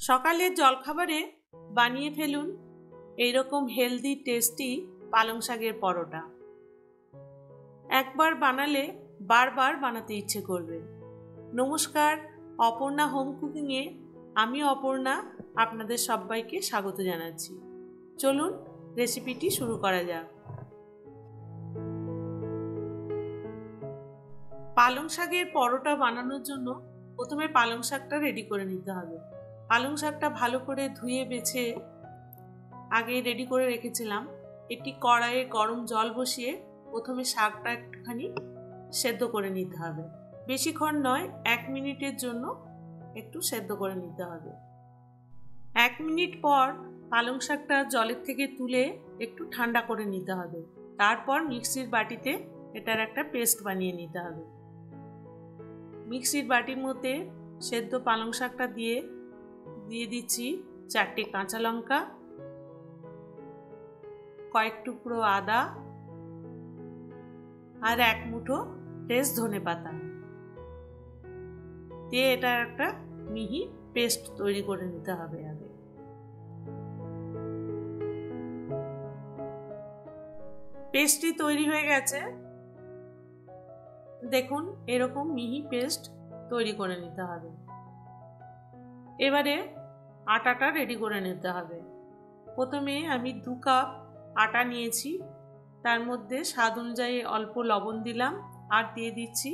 সকালের জলখাবারে বানিয়ে ফেলুন এইরকম হেলদি টেস্টি পালং শাকের পরোটা। একবার বানালে বারবার বানাতে ইচ্ছে করবে। নমস্কার, অপর্ণা হোম কুকিংয়ে আমি অপর্ণা আপনাদের সবাইকে স্বাগত জানাচ্ছি। চলুন রেসিপিটি শুরু করা যাক। পালং শাকের পরোটা বানানোর জন্য প্রথমে পালং শাকটা রেডি করে নিতে হবে। পালং শাকটা ভালো করে ধুয়ে বেছে আগে রেডি করে রেখেছিলাম। একটি কড়াইয়ে গরম জল বসিয়ে প্রথমে শাকটা একটুখানি সেদ্ধ করে নিতে হবে। বেশিক্ষণ নয়, 1 মিনিটের জন্য একটু সেদ্ধ করে নিতে হবে। 1 মিনিট পর পালং শাকটা জলের থেকে তুলে একটু ঠান্ডা করে নিতে হবে। তারপর মিক্সির বাটিতে এটার একটা পেস্ট বানিয়ে নিতে হবে। মিক্সির বাটির মধ্যে সেদ্ধ পালং শাকটা দিয়ে দিচ্ছি 4টে কাঁচা লঙ্কা, কয়েক টুকরো আদা আর 1 মুঠো ফ্রেশ ধনেপাতা দিয়ে এটার একটা মিহি পেস্ট তৈরি করে নিতে হবে। আগে পেস্টটি তৈরি হয়ে গেছে, দেখুন এরকম মিহি পেস্ট তৈরি করে নিতে হবে। এবারে আটাটা রেডি করে নিতে হবে। প্রথমে আমি 2 কাপ আটা নিয়েছি, তার মধ্যে স্বাদ অনুযায়ী অল্প লবণ দিলাম আর দিয়ে দিচ্ছি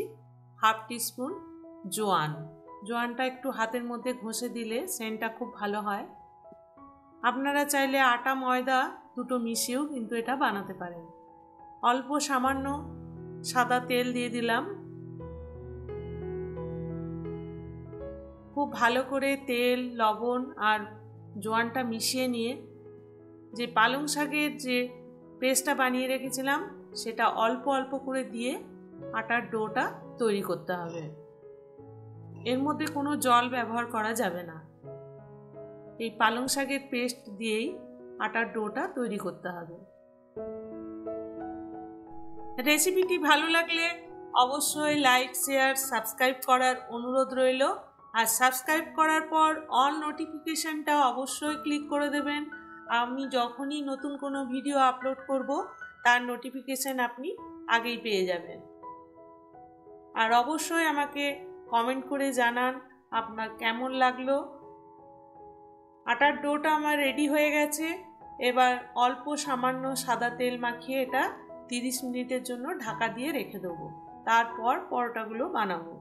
1/2 টিস্পুন জোয়ান। জোয়ানটা একটু হাতের মধ্যে ঘষে দিলে সেন্টটা খুব ভালো হয়। আপনারা চাইলে আটা ময়দা দুটো মিশিয়েও কিন্তু এটা বানাতে পারেন। অল্প সামান্য সাদা তেল দিয়ে দিলাম। খুব ভালো করে তেল, লবণ আর জোয়ানটা মিশিয়ে নিয়ে যে পালং শাকের যে পেস্টটা বানিয়ে রেখেছিলাম সেটা অল্প অল্প করে দিয়ে আটার ডোটা তৈরি করতে হবে। এর মধ্যে কোনো জল ব্যবহার করা যাবে না। এই পালং শাকের পেস্ট দিয়েই আটার ডোটা তৈরি করতে হবে। রেসিপিটি ভালো লাগলে অবশ্যই লাইক, শেয়ার, সাবস্ক্রাইব করার অনুরোধ রইল। আর সাবস্ক্রাইব করার পর অল নোটিফিকেশনটা অবশ্যই ক্লিক করে দেবেন। আমি যখনই নতুন কোনো ভিডিও আপলোড করব তার নোটিফিকেশন আপনি আগেই পেয়ে যাবেন। আর অবশ্যই আমাকে কমেন্ট করে জানান আপনার কেমন লাগলো। আটার ডোটা আমার রেডি হয়ে গেছে। এবার অল্প সামান্য সাদা তেল মাখিয়ে এটা 30 মিনিটের জন্য ঢাকা দিয়ে রেখে দেবো। তারপর পরোটাগুলো বানাবো।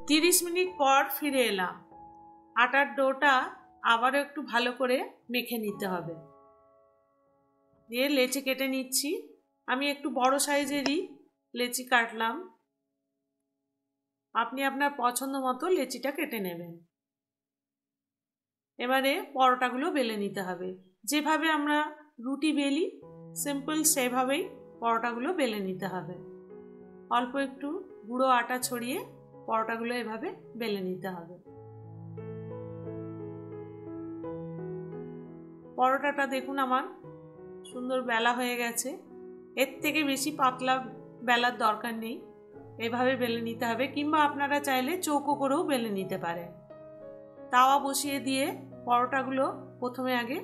30 মিনিট পর ফিরে এলাম। আটার ডোটা আবারও একটু ভালো করে মেখে নিতে হবে। দিয়ে লেচি কেটে নিচ্ছি। আমি একটু বড় সাইজেরই লেচি কাটলাম। আপনি আপনার পছন্দ মতো লেচিটা কেটে নেবেন। এবারে পরোটাগুলো বেলে নিতে হবে। যেভাবে আমরা রুটি বেলি সিম্পল সেভাবেই পরোটাগুলো বেলে নিতে হবে। অল্প একটু গুঁড়ো আটা ছড়িয়ে পরোটাগুলো এভাবে বেলে নিতে হবে। পরোটাটা দেখুন আমার সুন্দর বেলা হয়ে গেছে। এর থেকে বেশি পাতলা বেলার দরকার নেই। এভাবে বেলে নিতে হবে, কিংবা আপনারা চাইলে চৌকো করেও বেলে নিতে পারেন। তাওয়া বসিয়ে দিয়ে পরোটাগুলো প্রথমে আগে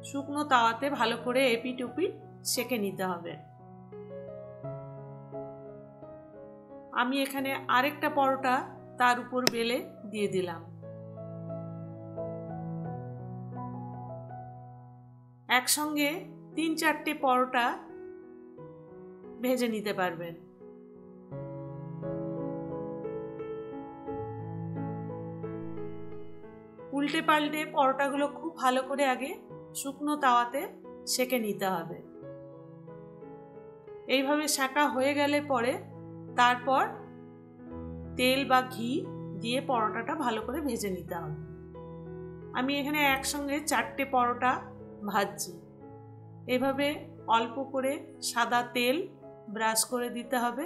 শুকনো তাওয়াতে ভালো করে এপিট ওপিট সেঁকে নিতে হবে। আমি এখানে আরেকটা পরোটা তার উপর বেলে দিয়ে দিলাম। একসঙ্গে 3-4টে পরোটা ভেজে নিতে পারবেন। উল্টে পাল্টে পরোটাগুলো খুব ভালো করে আগে শুকনো তাওয়াতে সেঁকে নিতে হবে। এইভাবে সেঁকা হয়ে গেলে পরে তারপর তেল বা ঘি দিয়ে পরোটাটা ভালো করে ভেজে নিতে হবে। আমি এখানে একসঙ্গে 4টে পরোটা ভাজছি। এভাবে অল্প করে সাদা তেল ব্রাশ করে দিতে হবে,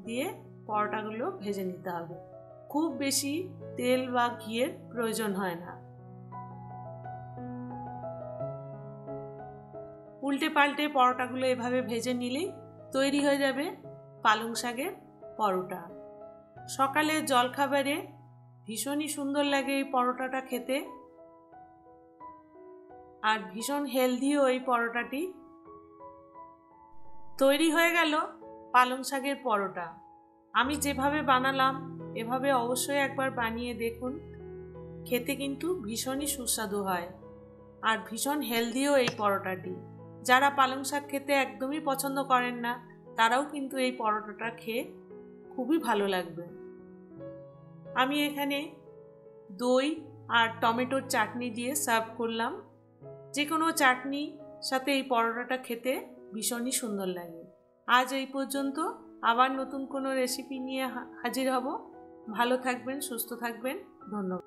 দিয়ে পরোটাগুলো ভেজে নিতে হবে। খুব বেশি তেল বা ঘিয়ের প্রয়োজন হয় না। উল্টে পাল্টে পরোটাগুলো এভাবে ভেজে নিলেই তৈরি হয়ে যাবে পালং শাকের পরোটা। সকালের জলখাবারে ভীষণই সুন্দর লাগে এই পরোটাটা খেতে, আর ভীষণ হেলদিও এই পরোটাটি। তৈরি হয়ে গেল পালং শাকের পরোটা। আমি যেভাবে বানালাম এভাবে অবশ্যই একবার বানিয়ে দেখুন, খেতে কিন্তু ভীষণই সুস্বাদু হয় আর ভীষণ হেলদিও এই পরোটাটি। যারা পালং শাক খেতে একদমই পছন্দ করেন না তারাও কিন্তু এই পরোটাটা খেয়ে খুবই ভালো লাগবে। আমি এখানে দই আর টমেটোর চাটনি দিয়ে সার্ভ করলাম। যে কোনো চাটনি সাথে এই পরোটাটা খেতে ভীষণই সুন্দর লাগে। আজ এই পর্যন্ত, আবার নতুন কোনো রেসিপি নিয়ে হাজির হব। ভালো থাকবেন, সুস্থ থাকবেন, ধন্যবাদ।